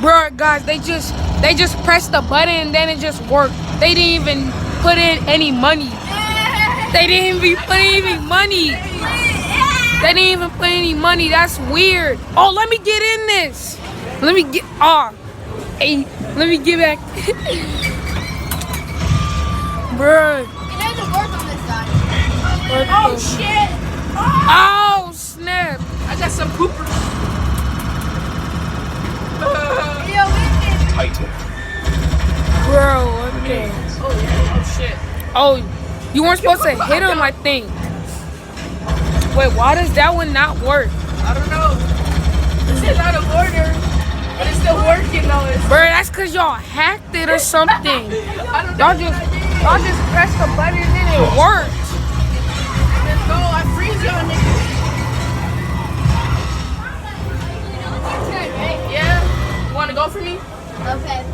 Bro, guys, they just pressed the button and then it just worked. They didn't even put in any money. They didn't even put any money. They didn't even put any money. That's weird. Oh, let me get in this. Let me get. Hey, let me get back. Bro. It doesn't work on this side. Oh shit! Oh snap! I got some poopers. Yo, wait. Titan. Bro, okay. Oh yeah. Oh shit. Oh, you weren't supposed to hit him, I think. Wait, why does that one not work? I don't know. It's out of order, but it's still working though. Bro, that's cause y'all hacked it or something. I don't know. Y'all just pressed the button and then it worked. Let's go. I freeze y'all niggas. Yeah. You wanna go for me? Okay.